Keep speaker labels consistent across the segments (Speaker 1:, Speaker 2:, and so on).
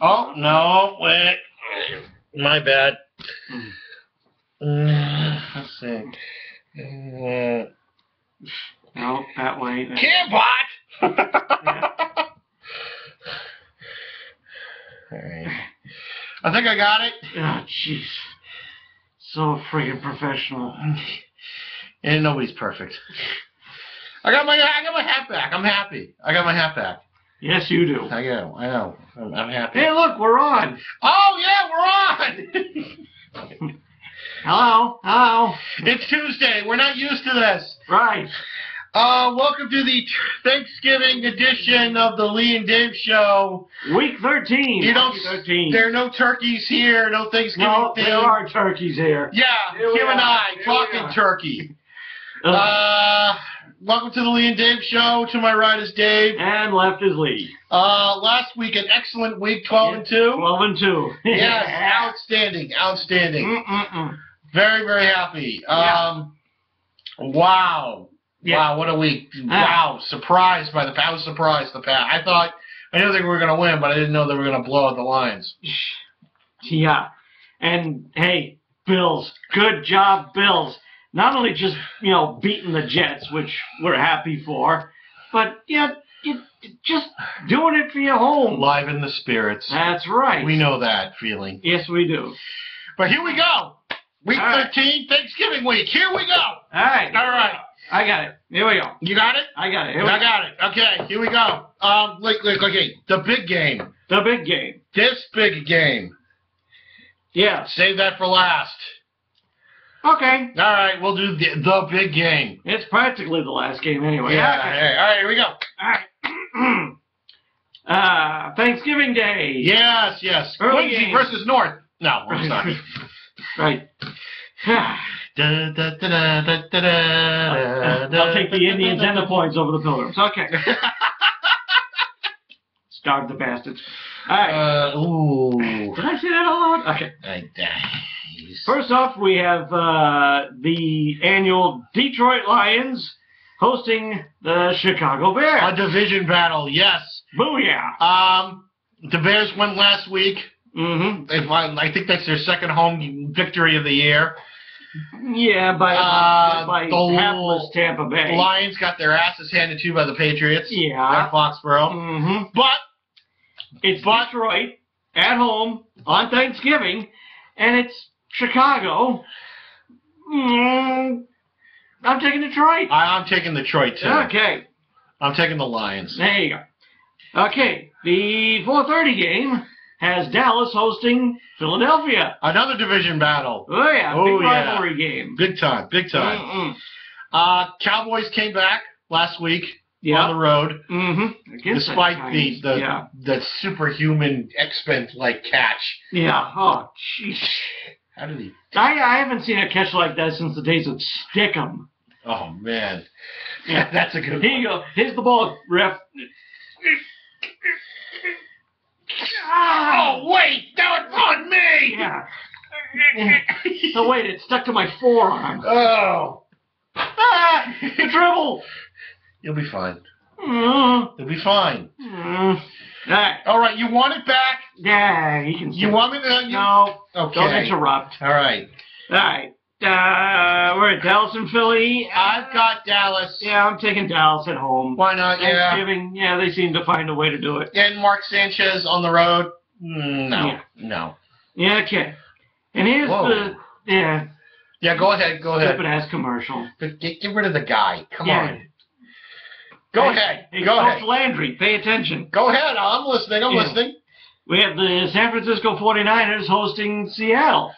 Speaker 1: Oh, no, wait. My bad. Let's see.
Speaker 2: No, that way.
Speaker 1: Cambot!
Speaker 2: Yeah.
Speaker 1: All right. I think I got it.
Speaker 2: Oh, jeez. So friggin' professional.
Speaker 1: And nobody's perfect. I got my hat back. I'm happy. I got my hat back.
Speaker 2: Yes, you do.
Speaker 1: I know. I'm happy.
Speaker 2: Hey, look, we're on.
Speaker 1: Oh, yeah, we're on.
Speaker 2: Hello.
Speaker 1: It's Tuesday. We're not used to this.
Speaker 2: Right.
Speaker 1: Welcome to the Thanksgiving edition of the Lee and Dave Show.
Speaker 2: Week 13.
Speaker 1: Week 13. There are no turkeys here. No Thanksgiving.
Speaker 2: No, there are turkeys here.
Speaker 1: Yeah, Kim and I talking turkey. Welcome to the Lee and Dave Show. To my right is Dave.
Speaker 2: And left is Lee.
Speaker 1: Last week, an excellent week, 12-2.
Speaker 2: 12-2.
Speaker 1: Yes, outstanding. Very, very happy. Wow.
Speaker 2: Yeah.
Speaker 1: Wow, what a week. Wow, surprised by I was surprised. I knew they were going to win, but I didn't know they were going to blow out the Lions.
Speaker 2: Yeah. And, hey, Bills. Good job, Bills. Not only just, beating the Jets, which we're happy for, but, you just doing it for your home.
Speaker 1: Liven the spirits.
Speaker 2: That's right.
Speaker 1: We know that feeling.
Speaker 2: Yes, we do.
Speaker 1: But here we go. Week 13, Thanksgiving week. Here we go.
Speaker 2: All right. I got it. Here we go.
Speaker 1: You got it?
Speaker 2: I got it.
Speaker 1: I got it. Okay, here we go. Okay, the big game.
Speaker 2: The big game.
Speaker 1: This big game.
Speaker 2: Yeah.
Speaker 1: Save that for last.
Speaker 2: Okay.
Speaker 1: All right, we'll do the big game.
Speaker 2: It's practically the last game anyway.
Speaker 1: Yeah.
Speaker 2: Okay.
Speaker 1: All right, here we go.
Speaker 2: All right. Thanksgiving Day.
Speaker 1: Yes.
Speaker 2: Early
Speaker 1: Quincy
Speaker 2: game.
Speaker 1: versus North. No, I'm sorry.
Speaker 2: Right. I'll take the Indians and the points over the Pilgrims. Okay. Starved the bastards. All right.
Speaker 1: Ooh.
Speaker 2: Did I say that out loud? Okay. First off, we have the annual Detroit Lions hosting the Chicago Bears.
Speaker 1: A division battle, yes.
Speaker 2: Booyah.
Speaker 1: The Bears won last week.
Speaker 2: Mm-hmm.
Speaker 1: I think that's their second home victory of the year.
Speaker 2: Yeah, by hapless Tampa Bay.
Speaker 1: The Lions got their asses handed to by the Patriots.
Speaker 2: Yeah.
Speaker 1: At Foxborough.
Speaker 2: Mm-hmm.
Speaker 1: But
Speaker 2: it's Detroit at home on Thanksgiving, and it's Chicago. I'm taking Detroit.
Speaker 1: I'm taking Detroit, too.
Speaker 2: Okay.
Speaker 1: I'm taking the Lions.
Speaker 2: There you go. Okay, the 4:30 game has Dallas hosting Philadelphia.
Speaker 1: Another division battle.
Speaker 2: Oh, yeah. Big rivalry game.
Speaker 1: Big time. Cowboys came back last week on the road.
Speaker 2: Mm-hmm.
Speaker 1: Despite the superhuman X-Men-like catch.
Speaker 2: Yeah. Oh, jeez.
Speaker 1: How did he?
Speaker 2: I haven't seen a catch like that since the days of Stickum.
Speaker 1: Oh, man. Yeah, that's a good one.
Speaker 2: Here you go. Here's the ball, ref.
Speaker 1: Oh, wait! That was on me!
Speaker 2: Yeah. Oh, wait, it stuck to my forearm.
Speaker 1: Oh.
Speaker 2: The dribble!
Speaker 1: You'll be fine.
Speaker 2: You'll
Speaker 1: be fine. All right, you want it back?
Speaker 2: Yeah, you can.
Speaker 1: You want me to?
Speaker 2: No.
Speaker 1: Okay.
Speaker 2: Don't interrupt.
Speaker 1: All right.
Speaker 2: We're at Dallas and Philly.
Speaker 1: I've got Dallas.
Speaker 2: Yeah, I'm taking Dallas at home.
Speaker 1: Why not?
Speaker 2: Thanksgiving, they seem to find a way to do it.
Speaker 1: And Mark Sanchez on the road? No.
Speaker 2: Yeah, okay. And here's
Speaker 1: Yeah, go ahead.
Speaker 2: Stupid-ass commercial.
Speaker 1: Get rid of the guy. Come on. Go ahead.
Speaker 2: Hey, Coach Landry, pay attention.
Speaker 1: Go ahead. I'm listening.
Speaker 2: We have the San Francisco 49ers hosting Seattle.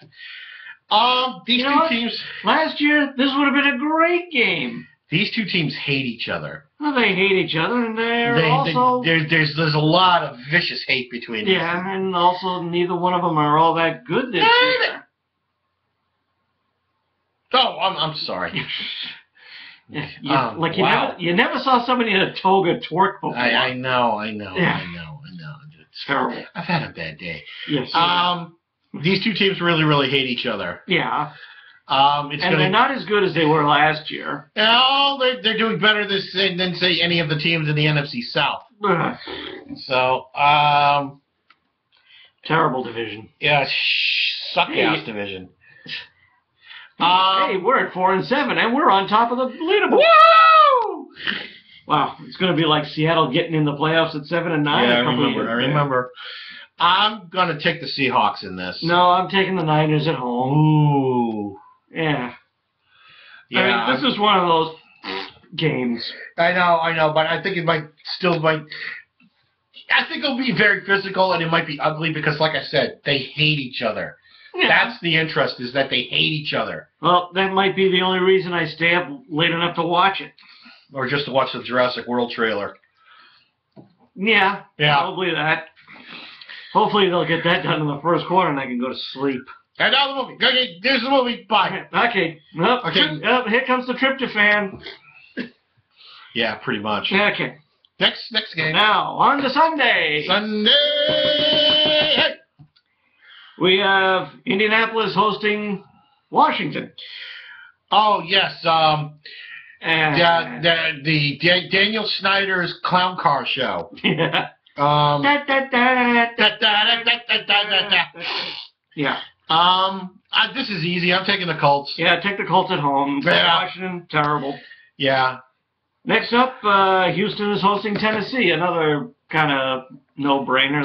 Speaker 1: These two teams.
Speaker 2: Last year, this would have been a great game.
Speaker 1: These two teams hate each other.
Speaker 2: Well, they hate each other, and
Speaker 1: there's a lot of vicious hate between them.
Speaker 2: Yeah, and also neither one of them are all that good this year.
Speaker 1: Oh, I'm sorry.
Speaker 2: You never saw somebody in a toga twerk before.
Speaker 1: I know.
Speaker 2: It's terrible.
Speaker 1: I've had a bad day.
Speaker 2: Yes.
Speaker 1: These two teams really, really hate each other.
Speaker 2: Yeah. They're not as good as they were last year.
Speaker 1: No, they're doing better than say any of the teams in the NFC South. So,
Speaker 2: Terrible division.
Speaker 1: Yeah, suck ass division.
Speaker 2: Hey, we're at 4-7, and we're on top of the leaderboard.
Speaker 1: Woo!
Speaker 2: Wow, it's going to be like Seattle getting in the playoffs at 7-9.
Speaker 1: Yeah,
Speaker 2: a couple
Speaker 1: I
Speaker 2: years back.
Speaker 1: remember. I'm gonna take the Seahawks in this.
Speaker 2: No, I'm taking the Niners at home.
Speaker 1: Ooh.
Speaker 2: Yeah.
Speaker 1: Yeah.
Speaker 2: I mean, this is one of those games.
Speaker 1: I know, but I think it might. I think it'll be very physical, and it might be ugly because, like I said, they hate each other.
Speaker 2: Yeah.
Speaker 1: That's the interest, is that they hate each other.
Speaker 2: Well, that might be the only reason I stay up late enough to watch it.
Speaker 1: Or just to watch the Jurassic World trailer.
Speaker 2: Yeah,
Speaker 1: Yeah.
Speaker 2: probably that. Hopefully they'll get that done in the first quarter and I can go to sleep.
Speaker 1: And now the movie. Okay, there's the movie. Bye.
Speaker 2: Okay. Nope.
Speaker 1: Okay.
Speaker 2: Here comes the tryptophan.
Speaker 1: Yeah, pretty much.
Speaker 2: Okay.
Speaker 1: Next game.
Speaker 2: Now, on to Sunday.
Speaker 1: Sunday. Hey.
Speaker 2: We have Indianapolis hosting Washington.
Speaker 1: Oh yes.
Speaker 2: And
Speaker 1: The Daniel Snyder's Clown Car Show.
Speaker 2: yeah. Yeah.
Speaker 1: This is easy. I'm taking the Colts.
Speaker 2: Yeah, take the Colts at home.
Speaker 1: Yeah.
Speaker 2: Washington, terrible.
Speaker 1: Yeah.
Speaker 2: Next up, Houston is hosting Tennessee. Another kind of no-brainer.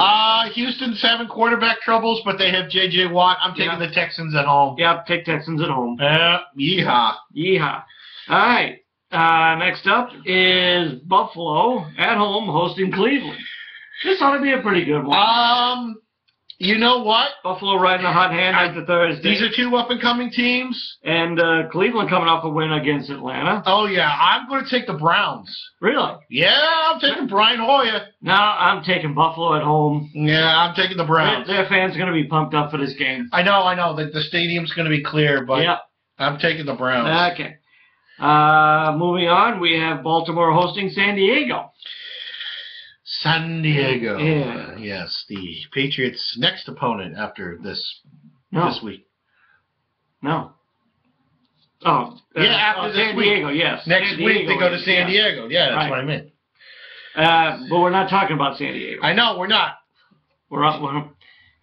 Speaker 1: Houston's having quarterback troubles, but they have J.J. Watt. I'm taking the Texans at home.
Speaker 2: Yep, take Texans at home.
Speaker 1: Yeehaw.
Speaker 2: Yeehaw. All right. Next up is Buffalo at home hosting Cleveland. This ought to be a pretty good one.
Speaker 1: You know what?
Speaker 2: Buffalo riding a hot hand after Thursday.
Speaker 1: These are two up-and-coming teams.
Speaker 2: And Cleveland coming off a win against Atlanta.
Speaker 1: Oh, yeah. I'm going to take the Browns.
Speaker 2: Really?
Speaker 1: Yeah, I'm taking Brian Hoyer.
Speaker 2: No, I'm taking Buffalo at home.
Speaker 1: Yeah, I'm taking the Browns.
Speaker 2: Their fans are going to be pumped up for this game.
Speaker 1: I know. The stadium's going to be clear, but
Speaker 2: Yep.
Speaker 1: I'm taking the Browns.
Speaker 2: Okay. Moving on, we have Baltimore hosting San Diego.
Speaker 1: San Diego.
Speaker 2: Yeah.
Speaker 1: Yes, the Patriots' next opponent after this week.
Speaker 2: No. Oh.
Speaker 1: After this
Speaker 2: San
Speaker 1: week.
Speaker 2: Diego, yes.
Speaker 1: Next
Speaker 2: San
Speaker 1: week
Speaker 2: Diego
Speaker 1: they go to
Speaker 2: is,
Speaker 1: San Diego. Yeah, that's
Speaker 2: Right.
Speaker 1: what I meant.
Speaker 2: But we're not talking about San Diego.
Speaker 1: I know, we're not.
Speaker 2: We're on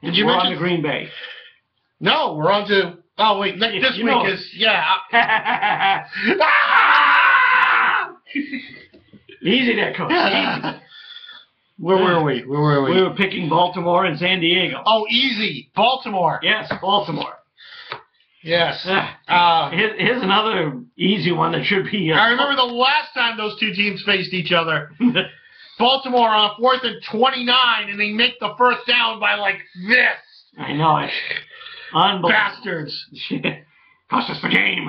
Speaker 1: mention
Speaker 2: to Green Bay.
Speaker 1: No, we're on to... Oh, wait, this
Speaker 2: You
Speaker 1: week
Speaker 2: know.
Speaker 1: is... Yeah.
Speaker 2: Easy there, Coach. Easy.
Speaker 1: Where were we?
Speaker 2: We were picking Baltimore and San Diego.
Speaker 1: Oh, easy. Baltimore.
Speaker 2: Yes, Baltimore.
Speaker 1: Yes.
Speaker 2: Here's another easy one that should be...
Speaker 1: I remember the last time those two teams faced each other. Baltimore on a 4th and 29, and they make the first down by like this.
Speaker 2: I know it. Unbelievable.
Speaker 1: Bastards.
Speaker 2: Cost us the game.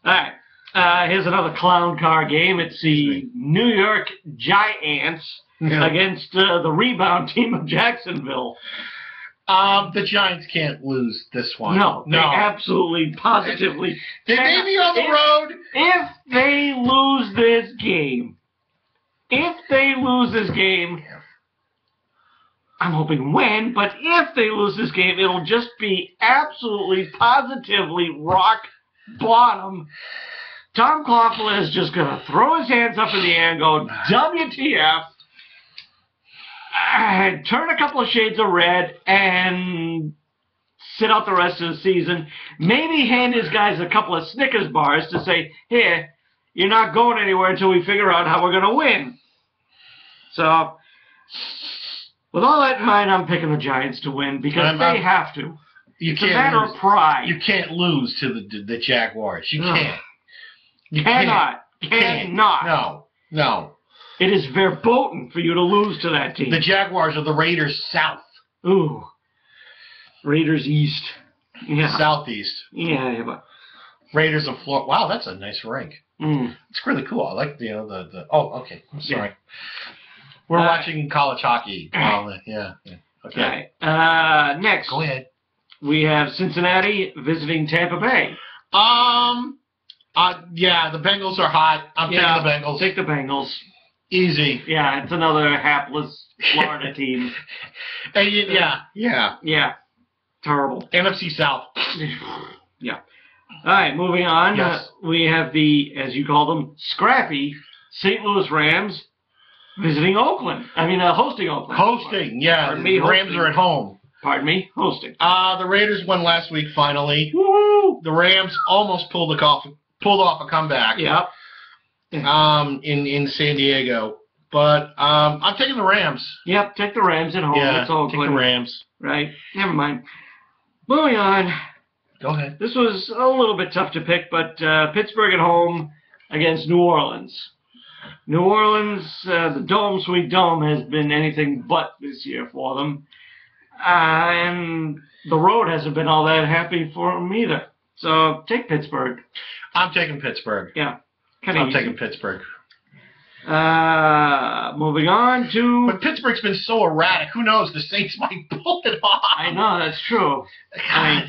Speaker 2: All right. Here's another clown car game. It's the New York Giants against the rebound team of Jacksonville.
Speaker 1: The Giants can't lose this one.
Speaker 2: No, they absolutely, positively.
Speaker 1: They may be on the road.
Speaker 2: If they lose this game, I'm hoping win, but if they lose this game, it'll just be absolutely, positively rock bottom. Tom Coughlin is just going to throw his hands up in the air and go, WTF, and turn a couple of shades of red and sit out the rest of the season. Maybe hand his guys a couple of Snickers bars to say, here, you're not going anywhere until we figure out how we're going to win. So, with all that in mind, I'm picking the Giants to win because they have to. It's a matter of pride.
Speaker 1: You can't lose to the Jaguars. You can't. You
Speaker 2: cannot.
Speaker 1: No.
Speaker 2: It is verboten for you to lose to that team.
Speaker 1: The Jaguars are the Raiders South.
Speaker 2: Ooh. Raiders East. Yeah.
Speaker 1: Southeast.
Speaker 2: Yeah, but
Speaker 1: Raiders of Florida. Wow, that's a nice rank. It's really cool. I like the. Oh, okay. I'm sorry. We're watching college hockey. Yeah. Okay.
Speaker 2: Next.
Speaker 1: Go ahead.
Speaker 2: We have Cincinnati visiting Tampa Bay.
Speaker 1: Yeah, the Bengals are hot. I'm taking the Bengals.
Speaker 2: Take the Bengals.
Speaker 1: Easy.
Speaker 2: Yeah, it's another hapless Florida team. Yeah. Terrible.
Speaker 1: NFC South.
Speaker 2: Yeah. All right, moving on.
Speaker 1: Yes.
Speaker 2: We have the, as you call them, scrappy St. Louis Rams visiting Oakland. Hosting Oakland.
Speaker 1: Hosting, yeah.
Speaker 2: Pardon me,
Speaker 1: the Rams are at home.
Speaker 2: Pardon me, hosting.
Speaker 1: The Raiders won last week finally.
Speaker 2: Woo!
Speaker 1: The Rams almost pulled off a comeback.
Speaker 2: Yep.
Speaker 1: In San Diego, but I'm taking the Rams.
Speaker 2: Yep, take the Rams at home.
Speaker 1: Yeah,
Speaker 2: That's all
Speaker 1: take
Speaker 2: good.
Speaker 1: the Rams.
Speaker 2: Right. Never mind. Moving on.
Speaker 1: Go ahead.
Speaker 2: This was a little bit tough to pick, but Pittsburgh at home against New Orleans. New Orleans, the Dome, Sweet Dome, has been anything but this year for them. And the road hasn't been all that happy for them either. So take Pittsburgh.
Speaker 1: I'm taking Pittsburgh.
Speaker 2: Yeah.
Speaker 1: I'm taking Pittsburgh.
Speaker 2: Moving on to...
Speaker 1: But Pittsburgh's been so erratic. Who knows? The Saints might pull it off.
Speaker 2: I know, that's true.
Speaker 1: God.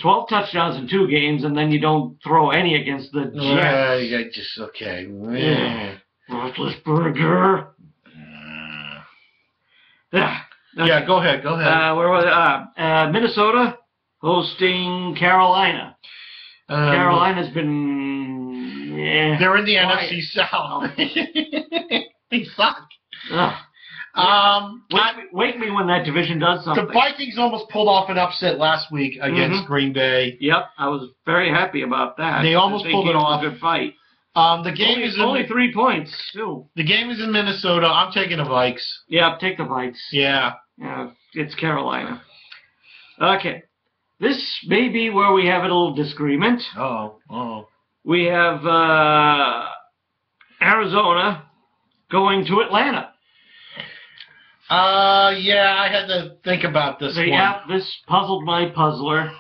Speaker 2: 12 touchdowns in 2 games, and then you don't throw any against the Jets.
Speaker 1: Okay.
Speaker 2: Yeah. Roethlisberger.
Speaker 1: Yeah, go ahead.
Speaker 2: Where was it? Minnesota hosting Carolina. Carolina's been... Yeah.
Speaker 1: They're in the
Speaker 2: Quiet.
Speaker 1: NFC South. They suck.
Speaker 2: Wake me when that division does something.
Speaker 1: The Vikings almost pulled off an upset last week against Green Bay.
Speaker 2: Yep, I was very happy about that.
Speaker 1: They almost pulled it off.
Speaker 2: A good fight.
Speaker 1: The game is
Speaker 2: only 3 points too.
Speaker 1: The game is in Minnesota. I'm taking the Vikes.
Speaker 2: Yeah, take the Vikes.
Speaker 1: Yeah.
Speaker 2: Yeah, it's Carolina. Okay, this may be where we have a little disagreement.
Speaker 1: Oh.
Speaker 2: We have Arizona going to Atlanta.
Speaker 1: Yeah, I had to think about this one.
Speaker 2: Yeah, this puzzled my puzzler.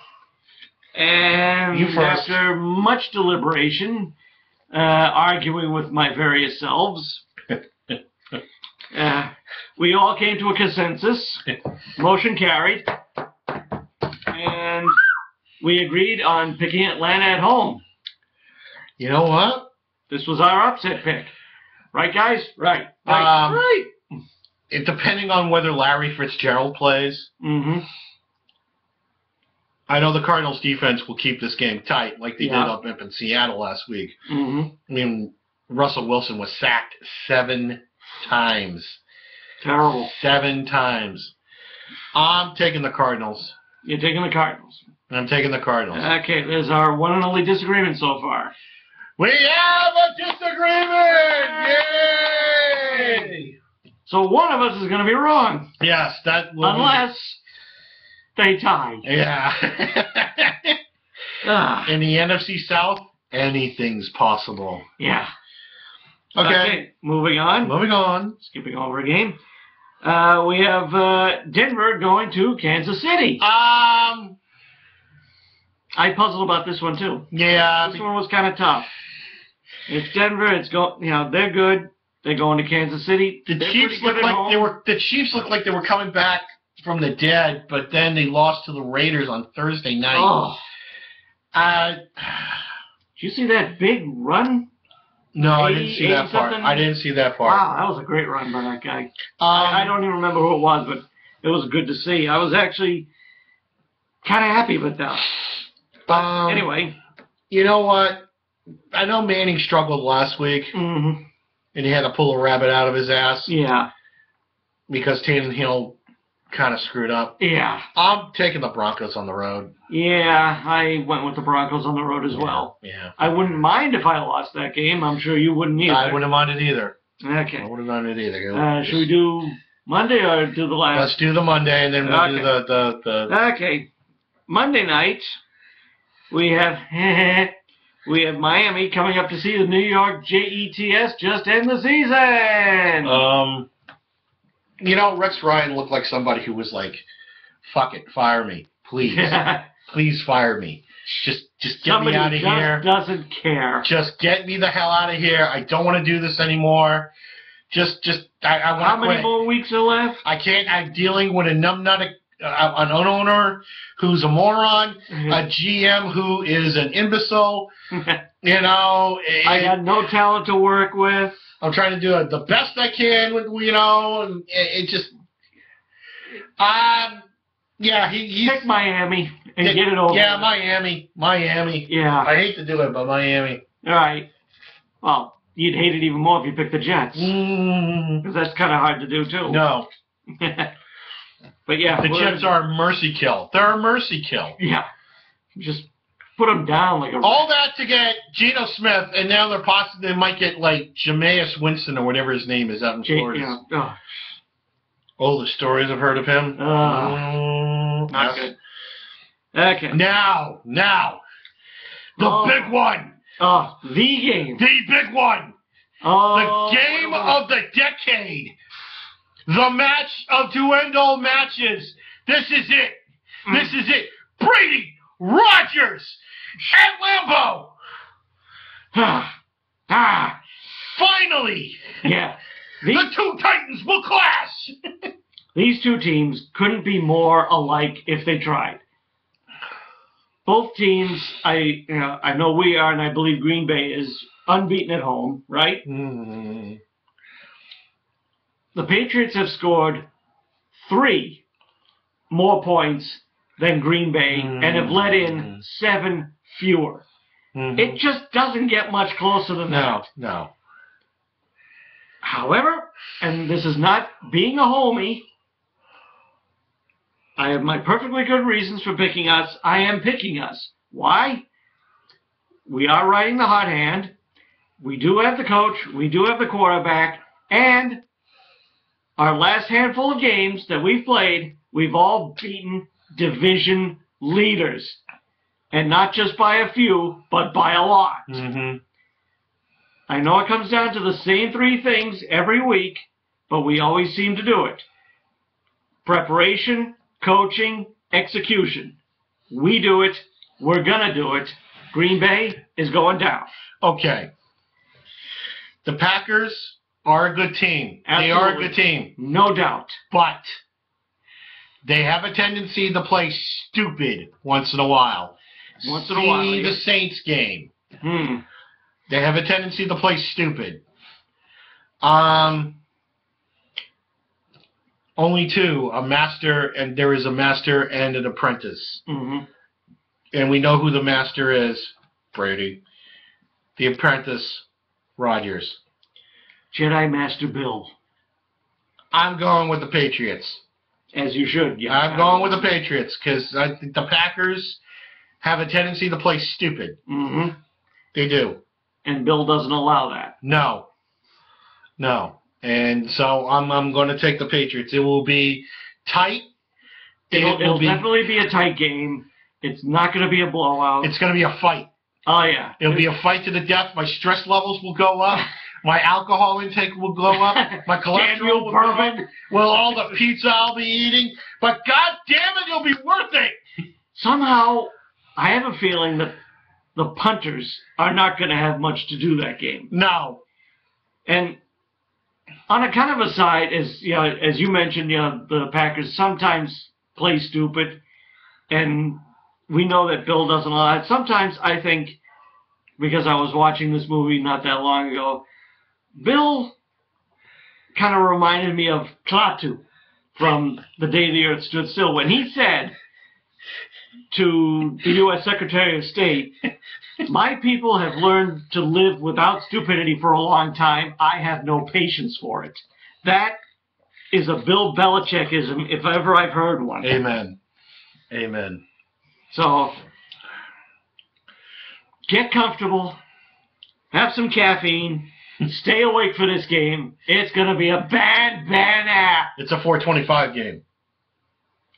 Speaker 2: And
Speaker 1: You first.
Speaker 2: after much deliberation, arguing with my various selves, we all came to a consensus. Motion carried. And we agreed on picking Atlanta at home.
Speaker 1: You know what?
Speaker 2: This was our upset pick. Right, guys? Right.
Speaker 1: Right. Depending on whether Larry Fitzgerald plays, I know the Cardinals' defense will keep this game tight like they did up in Seattle last week. I mean, Russell Wilson was sacked 7 times.
Speaker 2: Terrible.
Speaker 1: 7 times. I'm taking the Cardinals.
Speaker 2: You're taking the Cardinals.
Speaker 1: I'm taking the Cardinals.
Speaker 2: Okay, there's our one and only disagreement so far.
Speaker 1: We have a disagreement! Yay!
Speaker 2: So one of us is going to be wrong.
Speaker 1: Yes, that will
Speaker 2: unless they tie.
Speaker 1: Yeah. In the NFC South, anything's possible.
Speaker 2: Yeah.
Speaker 1: Okay.
Speaker 2: Moving on.
Speaker 1: Moving on.
Speaker 2: Skipping over a game. We have Denver going to Kansas City. I puzzled about this one too.
Speaker 1: Yeah.
Speaker 2: This one was kind of tough. It's Denver. They're good. They're going to Kansas City.
Speaker 1: The Chiefs looked like they were coming back from the dead, but then they lost to the Raiders on Thursday night.
Speaker 2: Oh. Did you see that big run?
Speaker 1: No, I didn't see that part. I didn't see that part.
Speaker 2: Wow, that was a great run by that guy. I don't even remember who it was, but it was good to see. I was actually kind of happy with that. Anyway.
Speaker 1: You know what? I know Manning struggled last week. And he had to pull a rabbit out of his ass.
Speaker 2: Yeah.
Speaker 1: Because Tannehill kind of screwed up.
Speaker 2: Yeah.
Speaker 1: I'm taking the Broncos on the road.
Speaker 2: Yeah, I went with the Broncos on the road as well.
Speaker 1: Yeah.
Speaker 2: I wouldn't mind if I lost that game. I'm sure you wouldn't either.
Speaker 1: I wouldn't have minded either.
Speaker 2: Okay.
Speaker 1: I wouldn't have minded either.
Speaker 2: Should we do Monday or do the last?
Speaker 1: Let's do the Monday, and then we'll do the...
Speaker 2: Okay. Monday night, we have... We have Miami coming up to see the New York Jets just end the season.
Speaker 1: You know, Rex Ryan looked like somebody who was like, "Fuck it, fire me, please, please fire me. Just get me out of here."
Speaker 2: Doesn't care.
Speaker 1: Just get me the hell out of here. I don't want to do this anymore. I want to quit.
Speaker 2: How many more weeks are left?
Speaker 1: I can't. I'm dealing with a numbnut. An owner who's a moron, a GM who is an imbecile. You know,
Speaker 2: I got no talent to work with.
Speaker 1: I'm trying to do the best I can with, you know, and it just, yeah, he's
Speaker 2: pick Miami and get it over.
Speaker 1: Yeah, Miami.
Speaker 2: Yeah,
Speaker 1: I hate to do it, but Miami.
Speaker 2: All right. Well, you'd hate it even more if you picked the Jets, because that's kind of hard to do too.
Speaker 1: No.
Speaker 2: But yeah,
Speaker 1: The Jets are a mercy kill. They're a mercy kill.
Speaker 2: Yeah, just put them down like a.
Speaker 1: All that to get Geno Smith, and now they might get like Jameis Winston or whatever his name is out in Florida.
Speaker 2: Yeah.
Speaker 1: Oh, the stories I've heard of him.
Speaker 2: Not good. Okay.
Speaker 1: Now, the big one.
Speaker 2: The game.
Speaker 1: The big one. The game of the decade. The match of to end all matches. This is it. This is it. Brady, Rodgers, at Lambeau. Finally.
Speaker 2: Yeah.
Speaker 1: The two Titans will clash.
Speaker 2: These two teams couldn't be more alike if they tried. Both teams, I know we are, and I believe Green Bay is unbeaten at home, right?
Speaker 1: Mm.
Speaker 2: The Patriots have scored 3 more points than Green Bay and have let in 7 fewer.
Speaker 1: Mm-hmm.
Speaker 2: It just doesn't get much closer than that.
Speaker 1: No.
Speaker 2: However, and this is not being a homie, I have my perfectly good reasons for picking us. I am picking us. Why? We are riding the hot hand. We do have the coach. We do have the quarterback. And our last handful of games that we've played, we've all beaten division leaders. And not just by a few, but by a lot.
Speaker 1: Mm-hmm.
Speaker 2: I know it comes down to the same 3 things every week, but we always seem to do it. Preparation, coaching, execution. We do it. We're going to do it. Green Bay is going down.
Speaker 1: Okay. The Packers are a good team.
Speaker 2: Absolutely.
Speaker 1: They are a good team.
Speaker 2: No doubt.
Speaker 1: But they have a tendency to play stupid once in a while. See the Saints game. They have a tendency to play stupid. Only 2, a master, and there is a master and an apprentice.
Speaker 2: Mm-hmm.
Speaker 1: And we know who the master is, Brady. The apprentice, Rodgers.
Speaker 2: Jedi Master Bill.
Speaker 1: I'm going with the Patriots.
Speaker 2: As you should. Yeah.
Speaker 1: I'm going with the Patriots because I think the Packers have a tendency to play stupid.
Speaker 2: Mm-hmm.
Speaker 1: They do.
Speaker 2: And Bill doesn't allow that.
Speaker 1: No. And so I'm going to take the Patriots. It will be tight.
Speaker 2: It'll definitely be a tight game. It's not going to be a blowout.
Speaker 1: It's going to be a fight.
Speaker 2: Oh, yeah.
Speaker 1: It'll be a fight to the death. My stress levels will go up. My alcohol intake will go up. My cholesterol will go up. Well, all the pizza I'll be eating. But God damn it, it'll be worth it.
Speaker 2: Somehow, I have a feeling that the punters are not going to have much to do that game.
Speaker 1: No.
Speaker 2: And on a kind of a side, as you mentioned, the Packers sometimes play stupid, and we know that Bill doesn't allow it. Sometimes I think, because I was watching this movie not that long ago, Bill kind of reminded me of Klaatu from The Day the Earth Stood Still, when he said to the U.S. Secretary of State, "My people have learned to live without stupidity for a long time. I have no patience for it." That is a Bill Belichickism, if ever I've heard one.
Speaker 1: Amen.
Speaker 2: So, get comfortable, have some caffeine, stay awake for this game. It's going to be a bad app.
Speaker 1: It's a 425 game.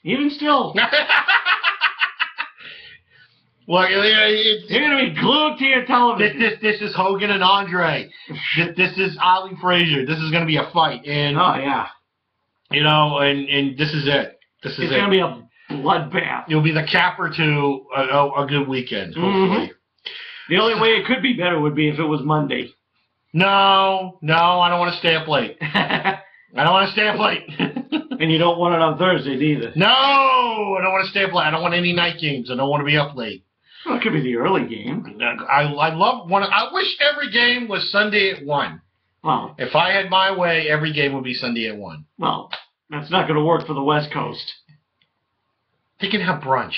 Speaker 2: Even still.
Speaker 1: Well,
Speaker 2: you're going to be glued to your television.
Speaker 1: This is Hogan and Andre. This is Ali Frazier. This is going to be a fight. And,
Speaker 2: oh, yeah.
Speaker 1: And this is it. It's
Speaker 2: going to be a bloodbath.
Speaker 1: It'll be the capper to a good weekend, hopefully.
Speaker 2: The only way it could be better would be if it was Monday.
Speaker 1: No, I don't want to stay up late. I don't want to stay up late.
Speaker 2: And you don't want it on Thursday, either.
Speaker 1: No, I don't want to stay up late. I don't want any night games. I don't want to be up late.
Speaker 2: Well, it could be the early game.
Speaker 1: I wish every game was Sunday at 1.
Speaker 2: Well,
Speaker 1: if I had my way, every game would be Sunday at 1.
Speaker 2: Well, that's not going to work for the West Coast.
Speaker 1: They can have brunch.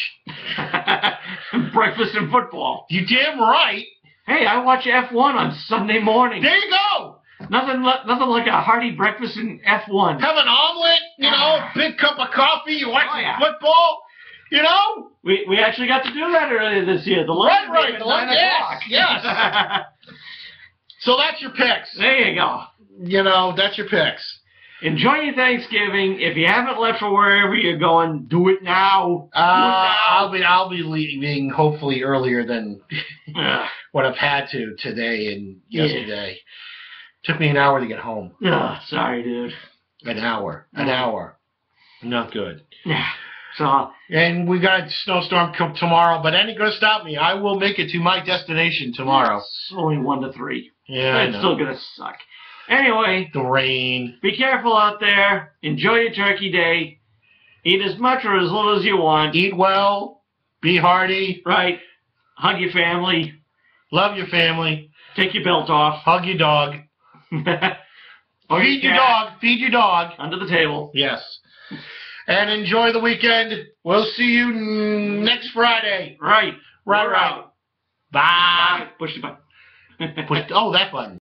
Speaker 2: Breakfast and football.
Speaker 1: You damn right.
Speaker 2: Hey, I watch F1 on Sunday morning.
Speaker 1: There you go.
Speaker 2: Nothing like a hearty breakfast in F1.
Speaker 1: Have an omelet, you know, big cup of coffee, you watch football, you know?
Speaker 2: We actually got to do that earlier this year. The lunch
Speaker 1: Right,
Speaker 2: at 9 o'clock.
Speaker 1: yes. So that's your picks.
Speaker 2: There you go.
Speaker 1: You know, that's your picks.
Speaker 2: Enjoy your Thanksgiving. If you haven't left for wherever you're going, do it now.
Speaker 1: I'll be leaving hopefully earlier than what I've had to today and yesterday. Took me an hour to get home.
Speaker 2: Sorry, dude.
Speaker 1: An hour. Not good.
Speaker 2: Yeah. So.
Speaker 1: And we got a snowstorm come tomorrow, but ain't gonna stop me. I will make it to my destination tomorrow.
Speaker 2: It's only 1 to 3.
Speaker 1: Yeah,
Speaker 2: it's still gonna suck. Anyway,
Speaker 1: the rain.
Speaker 2: Be careful out there. Enjoy your turkey day. Eat as much or as little as you want.
Speaker 1: Eat well. Be hearty.
Speaker 2: Right. Hug your family.
Speaker 1: Love your family.
Speaker 2: Take your belt off.
Speaker 1: Hug your dog. Feed your dog. Feed your dog.
Speaker 2: Under the table.
Speaker 1: Yes. And enjoy the weekend. We'll see you next Friday.
Speaker 2: Right.
Speaker 1: Right. Bye.
Speaker 2: Push the button.
Speaker 1: Oh, that button.